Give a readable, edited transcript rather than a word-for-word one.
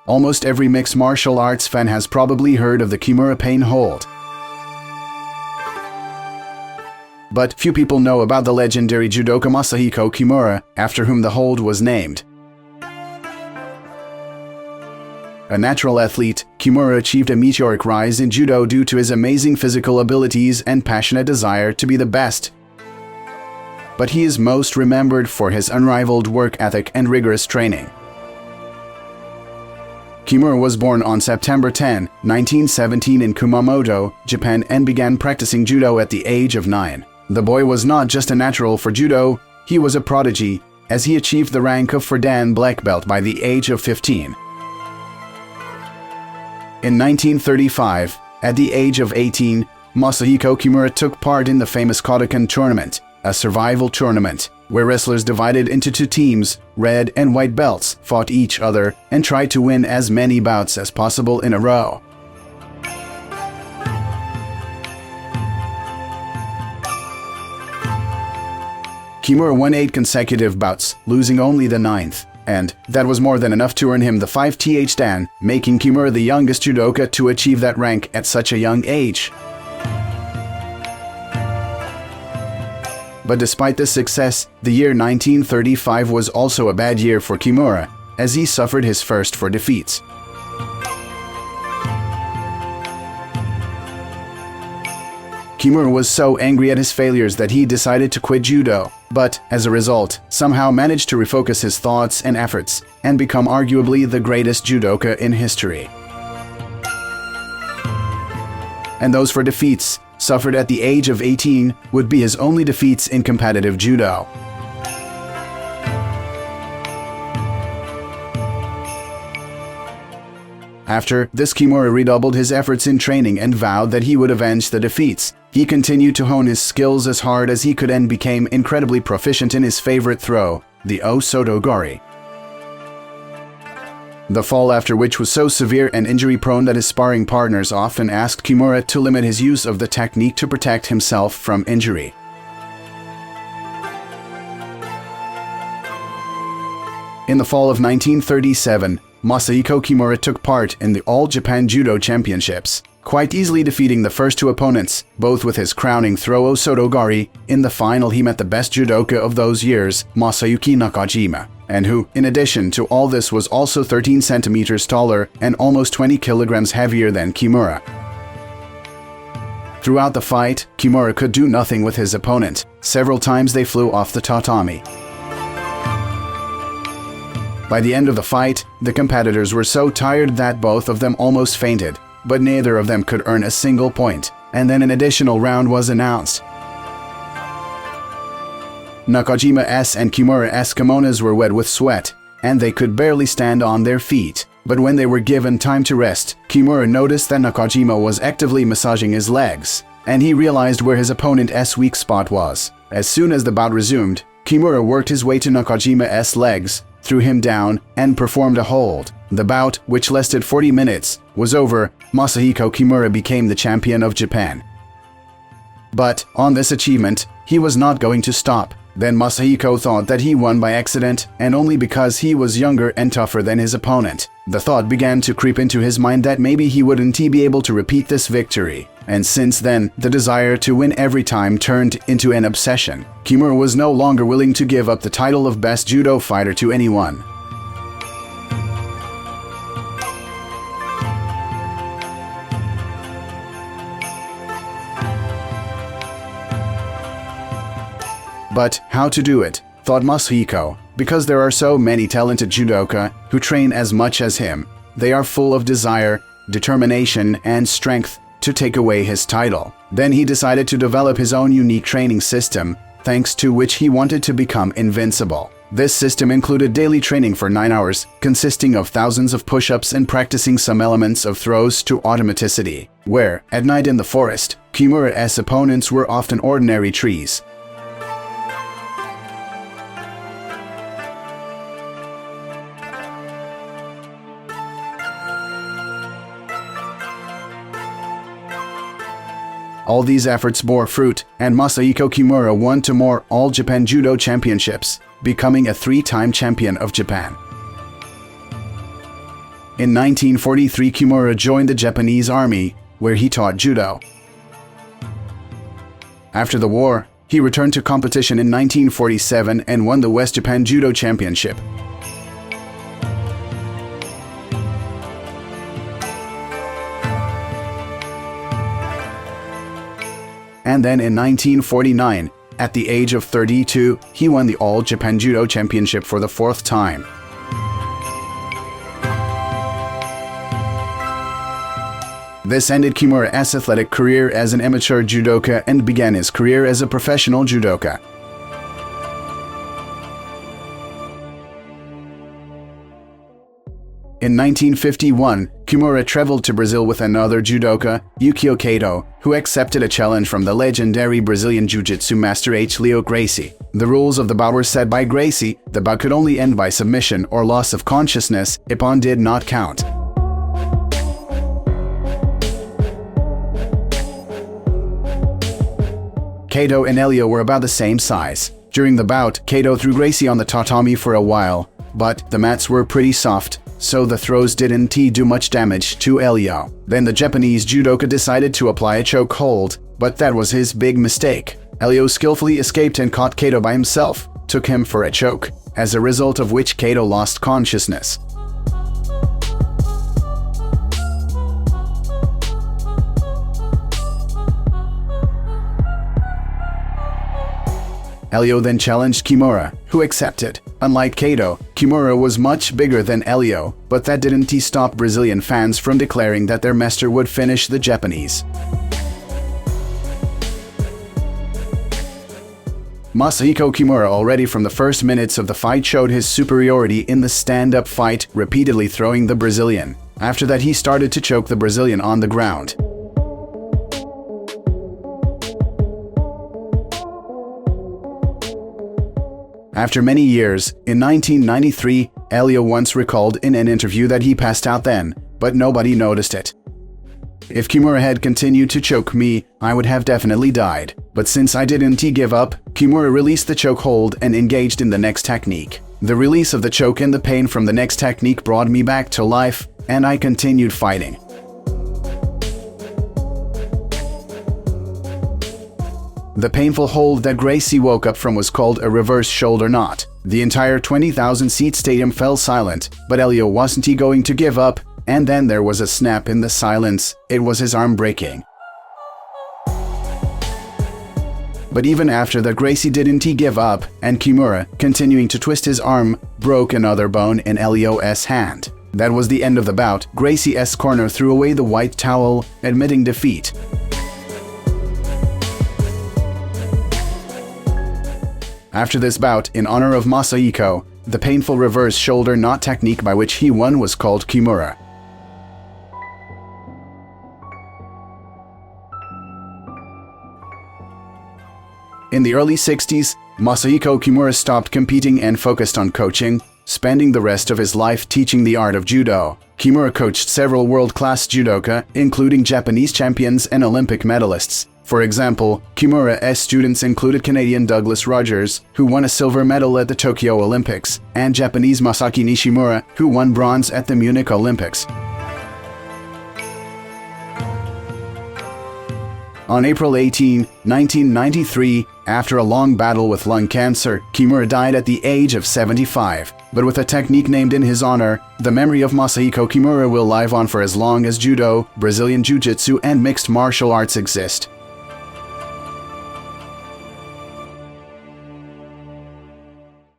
Almost every mixed martial arts fan has probably heard of the Kimura pain hold. But few people know about the legendary judoka Masahiko Kimura, after whom the hold was named. A natural athlete, Kimura achieved a meteoric rise in judo due to his amazing physical abilities and passionate desire to be the best. But he is most remembered for his unrivaled work ethic and rigorous training. Kimura was born on September 10, 1917 in Kumamoto, Japan, and began practicing judo at the age of 9. The boy was not just a natural for judo, he was a prodigy, as he achieved the rank of Fudan black belt by the age of 15. In 1935, at the age of 18, Masahiko Kimura took part in the famous Kodokan tournament, a survival tournament, where wrestlers divided into two teams, red and white belts, fought each other and tried to win as many bouts as possible in a row. Kimura won 8 consecutive bouts, losing only the 9th, and that was more than enough to earn him the 5th Dan, making Kimura the youngest judoka to achieve that rank at such a young age. But despite this success, the year 1935 was also a bad year for Kimura, as he suffered his first 4 defeats. Kimura was so angry at his failures that he decided to quit judo, but as a result, somehow managed to refocus his thoughts and efforts and become arguably the greatest judoka in history. And those 4 defeats, suffered at the age of 18, would be his only defeats in competitive judo. After this, Kimura redoubled his efforts in training and vowed that he would avenge the defeats. He continued to hone his skills as hard as he could and became incredibly proficient in his favorite throw, the Osotogari. The fall after which was so severe and injury-prone that his sparring partners often asked Kimura to limit his use of the technique to protect himself from injury. In the fall of 1937, Masahiko Kimura took part in the All Japan Judo Championships, quite easily defeating the first 2 opponents, both with his crowning throw Osotogari. In the final, he met the best judoka of those years, Masayuki Nakajima, and who, in addition to all this, was also 13 centimeters taller and almost 20 kilograms heavier than Kimura. Throughout the fight, Kimura could do nothing with his opponent. Several times they flew off the tatami. By the end of the fight, the competitors were so tired that both of them almost fainted, but neither of them could earn a single point, and then an additional round was announced. Nakajima's and Kimura's kimonos were wet with sweat, and they could barely stand on their feet. But when they were given time to rest, Kimura noticed that Nakajima was actively massaging his legs, and he realized where his opponent's weak spot was. As soon as the bout resumed, Kimura worked his way to Nakajima's legs, threw him down, and performed a hold. The bout, which lasted 40 minutes, was over. Masahiko Kimura became the champion of Japan. But on this achievement, he was not going to stop. Then Masahiko thought that he won by accident, and only because he was younger and tougher than his opponent. The thought began to creep into his mind that maybe he wouldn't be able to repeat this victory. And since then, the desire to win every time turned into an obsession. Kimura was no longer willing to give up the title of best judo fighter to anyone. But how to do it, thought Masahiko, because there are so many talented judoka who train as much as him. They are full of desire, determination, and strength to take away his title. Then he decided to develop his own unique training system, thanks to which he wanted to become invincible. This system included daily training for 9 hours, consisting of thousands of push-ups and practicing some elements of throws to automaticity, where, at night in the forest, Kimura's opponents were often ordinary trees. All these efforts bore fruit, and Masahiko Kimura won 2 more All Japan Judo Championships, becoming a 3-time champion of Japan. In 1943, Kimura joined the Japanese army, where he taught judo. After the war, he returned to competition in 1947 and won the West Japan Judo Championship. And then in 1949, at the age of 32, he won the All Japan Judo Championship for the 4th time. This ended Kimura's athletic career as an amateur judoka and began his career as a professional judoka. In 1951, Kimura traveled to Brazil with another judoka, Yukio Kato, who accepted a challenge from the legendary Brazilian jiu-jitsu master Leo Gracie. The rules of the bout were set by Gracie. The bout could only end by submission or loss of consciousness. Ippon did not count. Kato and Leo were about the same size. During the bout, Kato threw Gracie on the tatami for a while, but the mats were pretty soft, so the throws didn't do much damage to Leo. Then the Japanese judoka decided to apply a choke hold, but that was his big mistake. Leo skillfully escaped and caught Kato by himself, took him for a choke, as a result of which Kato lost consciousness. Leo then challenged Kimura, who accepted. Unlike Kato, Kimura was much bigger than Leo, but that didn't stop Brazilian fans from declaring that their master would finish the Japanese. Masahiko Kimura already from the first minutes of the fight showed his superiority in the stand-up fight, repeatedly throwing the Brazilian. After that, he started to choke the Brazilian on the ground. After many years, in 1993, Leo once recalled in an interview that he passed out then, but nobody noticed it. If Kimura had continued to choke me, I would have definitely died. But since I didn't give up, Kimura released the choke hold and engaged in the next technique. The release of the choke and the pain from the next technique brought me back to life, and I continued fighting. The painful hold that Gracie woke up from was called a reverse shoulder knot. The entire 20,000-seat stadium fell silent, but Leo wasn't going to give up, and then there was a snap in the silence. It was his arm breaking. But even after that, Gracie didn't give up, and Kimura, continuing to twist his arm, broke another bone in Leo's hand. That was the end of the bout. Gracie's corner threw away the white towel, admitting defeat. After this bout, in honor of Masahiko, the painful reverse shoulder knot technique by which he won was called Kimura. In the early 60s, Masahiko Kimura stopped competing and focused on coaching, spending the rest of his life teaching the art of judo. Kimura coached several world-class judoka, including Japanese champions and Olympic medalists. For example, Kimura's students included Canadian Douglas Rogers, who won a silver medal at the Tokyo Olympics, and Japanese Masaki Nishimura, who won bronze at the Munich Olympics. On April 18, 1993, after a long battle with lung cancer, Kimura died at the age of 75. But with a technique named in his honor, the memory of Masahiko Kimura will live on for as long as judo, Brazilian jiu-jitsu, and mixed martial arts exist.